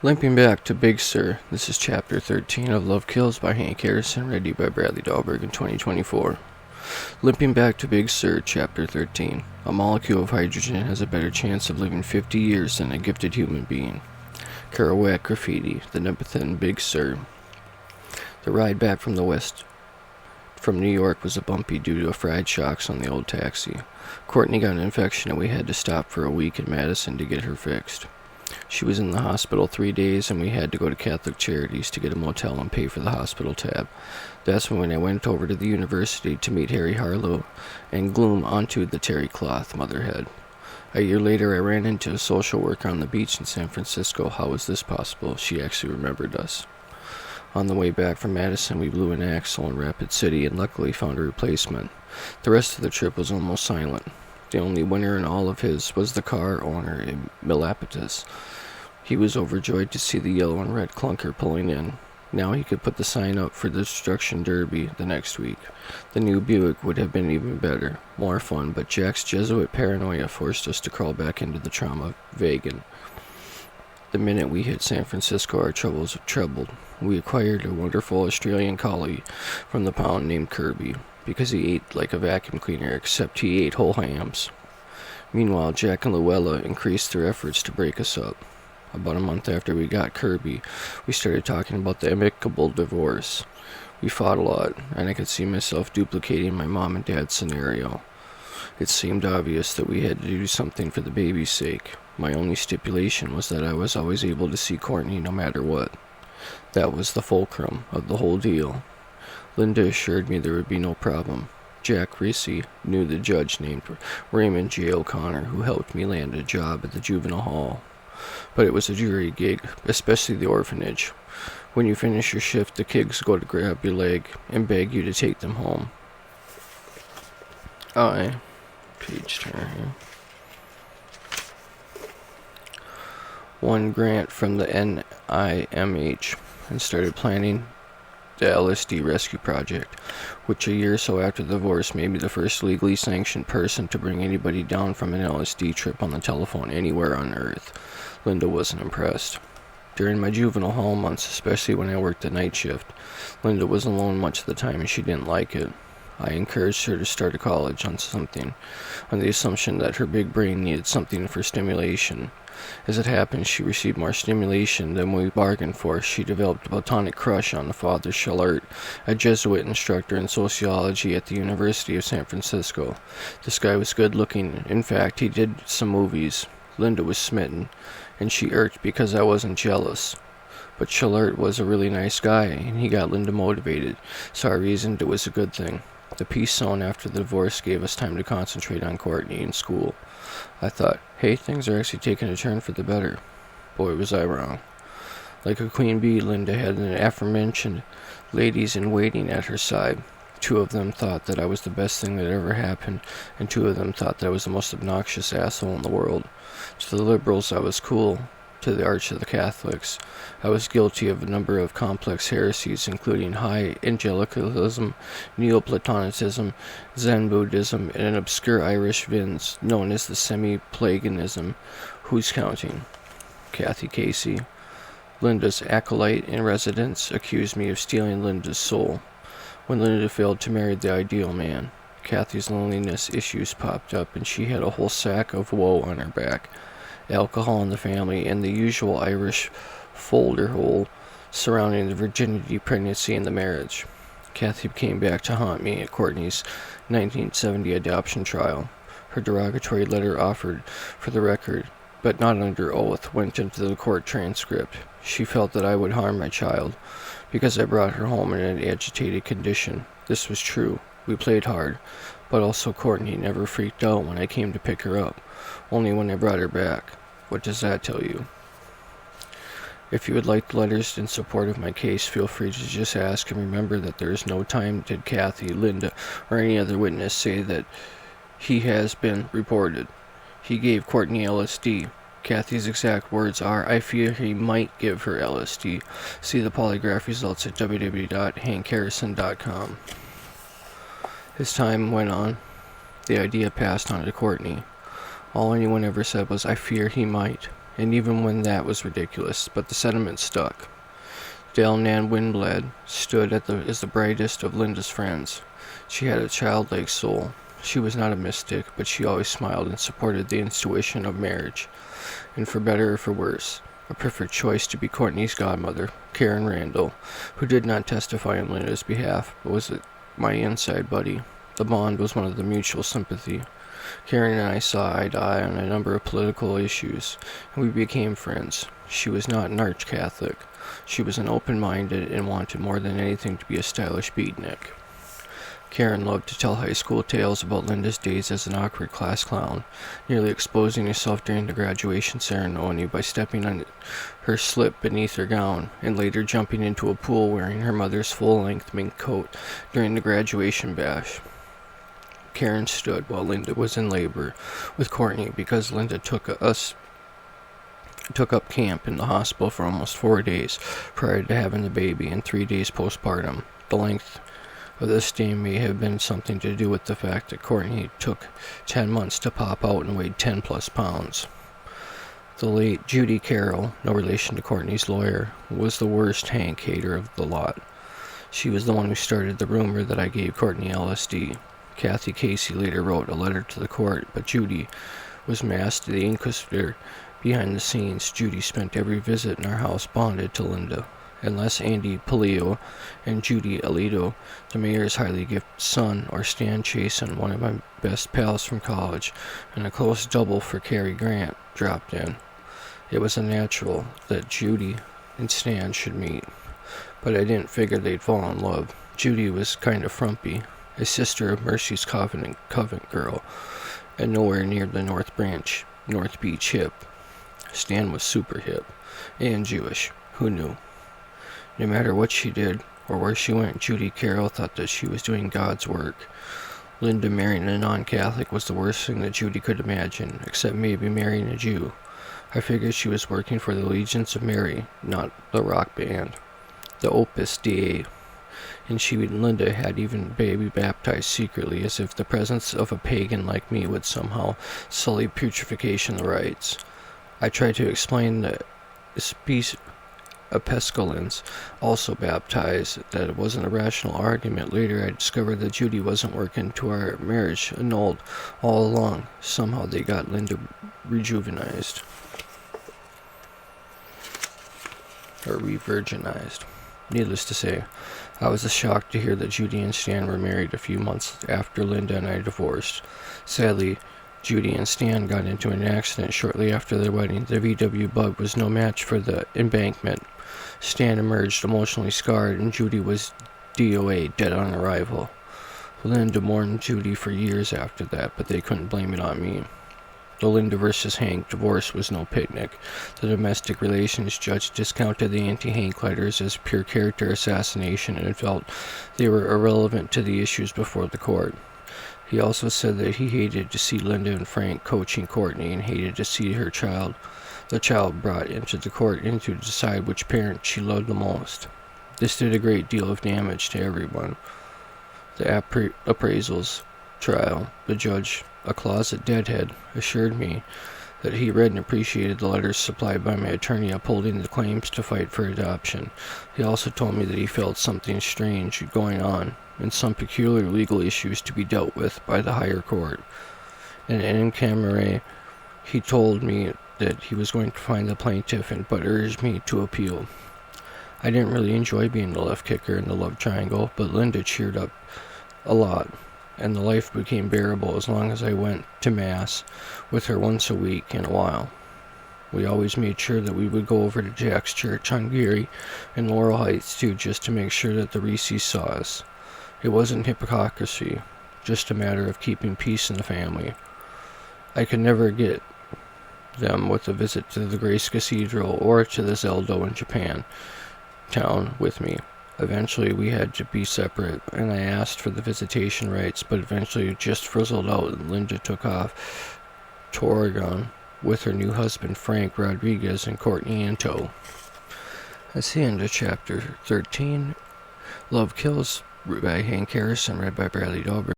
Limping back to Big Sur, this is Chapter 13 of Love Kills by Hank Harrison, read by Bradley Dahlberg in 2024. Limping back to Big Sur, Chapter 13. A molecule of hydrogen has a better chance of living 50 years than a gifted human being. Kerouac Graffiti, the Nepenthe Big Sur. The ride back from New York was a bumpy due to fried shocks on the old taxi. Courtney got an infection and we had to stop for a week in Madison to get her fixed. She was in the hospital 3 days and we had to go to Catholic Charities to get a motel and pay for the hospital tab. That's when I went over to the university to meet Harry Harlow and gloom onto the terry cloth motherhead. A year later I ran into a social worker on the beach in San Francisco. How was this possible? She actually remembered us. On the way back from Madison, we blew an axle in Rapid City and luckily found a replacement. The rest of the trip was almost silent. The only winner in all of his was the car owner in Milapitas. He was overjoyed to see the yellow and red clunker pulling in. Now he could put the sign up for the Destruction Derby the next week. The new Buick would have been even better, more fun, but Jack's Jesuit paranoia forced us to crawl back into the trauma wagon. The minute we hit San Francisco, our troubles trebled. We acquired a wonderful Australian collie from the pound named Kirby, because he ate like a vacuum cleaner, except he ate whole hams. Meanwhile, Jack and Luella increased their efforts to break us up. About a month after we got Kirby, we started talking about the amicable divorce. We fought a lot, and I could see myself duplicating my mom and dad's scenario. It seemed obvious that we had to do something for the baby's sake. My only stipulation was that I was always able to see Courtney no matter what. That was the fulcrum of the whole deal. Linda assured me there would be no problem. Jack Ricci knew the judge named Raymond J. O'Connor, who helped me land a job at the juvenile hall. But it was a jury gig, especially the orphanage. When you finish your shift, the kids go to grab your leg and beg you to take them home. Page turn here. Won grant from the NIMH and started planning the LSD rescue project, which a year or so after the divorce made me the first legally sanctioned person to bring anybody down from an LSD trip on the telephone anywhere on Earth. Linda wasn't impressed. During my juvenile hall months, especially when I worked the night shift, Linda was alone much of the time and she didn't like it. I encouraged her to start a college on the assumption that her big brain needed something for stimulation. As it happened, she received more stimulation than we bargained for. She developed a platonic crush on Father Chalert, a Jesuit instructor in sociology at the University of San Francisco. This guy was good looking. In fact, he did some movies. Linda was smitten, and she irked because I wasn't jealous. But Chalert was a really nice guy, and he got Linda motivated, so I reasoned it was a good thing. The peace zone after the divorce gave us time to concentrate on Courtney and school. I thought, hey, things are actually taking a turn for the better. Boy, was I wrong. Like a queen bee, Linda had an aforementioned ladies-in-waiting at her side. 2 of them thought that I was the best thing that ever happened, and 2 of them thought that I was the most obnoxious asshole in the world. To the liberals, I was cool. To the arch of the Catholics, I was guilty of a number of complex heresies, including high angelicalism, Neoplatonicism, Zen Buddhism, and an obscure Irish Vins known as the semi-paganism. Who's counting? Kathy Casey. Linda's acolyte in residence accused me of stealing Linda's soul. When Linda failed to marry the ideal man, Kathy's loneliness issues popped up and she had a whole sack of woe on her back. Alcohol in the family, and the usual Irish folder hole surrounding the virginity, pregnancy, and the marriage. Kathy came back to haunt me at Courtney's 1970 adoption trial. Her derogatory letter offered for the record, but not under oath, went into the court transcript. She felt that I would harm my child, because I brought her home in an agitated condition. This was true. We played hard, but also Courtney never freaked out when I came to pick her up, only when I brought her back. What does that tell you? If you would like letters in support of my case, feel free to just ask, and remember that there is no time did Kathy, Linda, or any other witness say that he has been reported. He gave Courtney LSD. Kathy's exact words are, I fear he might give her LSD. See the polygraph results at www.hankharrison.com. As time went on, the idea passed on to Courtney. All anyone ever said was, I fear he might. and even when that was ridiculous, but the sentiment stuck. Dale Nan Windblad stood as the brightest of Linda's friends. She had a childlike soul. She was not a mystic, but she always smiled and supported the institution of marriage. And for better or for worse, a perfect choice to be Courtney's godmother, Karen Randall, who did not testify on Linda's behalf, but was my inside buddy. The bond was one of the mutual sympathy. Karen and I saw eye to eye on a number of political issues, and we became friends. She was not an arch-Catholic. She was an open-minded and wanted more than anything to be a stylish beatnik. Karen loved to tell high school tales about Linda's days as an awkward class clown, nearly exposing herself during the graduation ceremony by stepping on her slip beneath her gown, and later jumping into a pool wearing her mother's full-length mink coat during the graduation bash. Karen stood while Linda was in labor with Courtney because Linda took up camp in the hospital for almost 4 days prior to having the baby and 3 days postpartum. The length of this stay may have been something to do with the fact that Courtney took 10 months to pop out and weighed 10 plus pounds. The late Judy Carroll, no relation to Courtney's lawyer, was the worst Hank hater of the lot. She was the one who started the rumor that I gave Courtney LSD. Kathy Casey later wrote a letter to the court, but Judy was masked to the inquisitor. Behind the scenes, Judy spent every visit in our house bonded to Linda. Unless Andy Palio and Judy Alito, the mayor's highly gifted son, or Stan Chasen, one of my best pals from college, and a close double for Cary Grant, dropped in. It was unnatural that Judy and Stan should meet, but I didn't figure they'd fall in love. Judy was kind of frumpy, a sister of Mercy's Covent girl, and nowhere near the North Beach hip. Stan was super hip, and Jewish. Who knew? No matter what she did, or where she went, Judy Carroll thought that she was doing God's work. Linda marrying a non-Catholic was the worst thing that Judy could imagine, except maybe marrying a Jew. I figured she was working for the Legions of Mary, not the rock band, the Opus Dei. And she and Linda had even baby baptized secretly, as if the presence of a pagan like me would somehow sully putrefaction rites. I tried to explain that Episcopalians also baptized, that it wasn't a rational argument. Later I discovered that Judy wasn't working to our marriage annulled all along. Somehow they got Linda rejuvenized. Or re-virginized. Needless to say, I was shocked to hear that Judy and Stan were married a few months after Linda and I divorced. Sadly, Judy and Stan got into an accident shortly after their wedding. The VW Bug was no match for the Embankment. Stan emerged emotionally scarred, and Judy was DOA, dead on arrival. Linda mourned Judy for years after that, but they couldn't blame it on me. The Linda versus Hank divorce was no picnic. The domestic relations judge discounted the anti-Hank letters as pure character assassination and felt they were irrelevant to the issues before the court. He also said that he hated to see Linda and Frank coaching Courtney and hated to see the child brought into the court to decide which parent she loved the most. This did a great deal of damage to everyone. The appraisals trial, the judge, a closet deadhead, assured me that he read and appreciated the letters supplied by my attorney upholding the claims to fight for adoption. He also told me that he felt something strange going on and some peculiar legal issues to be dealt with by the higher court. In camera, he told me that he was going to find the plaintiff but urged me to appeal. I didn't really enjoy being the left kicker in the love triangle, but Linda cheered up a lot, and the life became bearable as long as I went to Mass with her once a week in a while. We always made sure that we would go over to Jack's church on Geary and Laurel Heights too, just to make sure that the Reese's saw us. It wasn't hypocrisy, just a matter of keeping peace in the family. I could never get them with a visit to the Grace Cathedral or to the Zeldo in Japan town with me. Eventually we had to be separate, and I asked for the visitation rights, but eventually it just frizzled out and Linda took off to Oregon with her new husband Frank Rodriguez and Courtney in tow. That's the end of chapter 13. Love Kills, by Hank Harrison, read by Bradley Dober.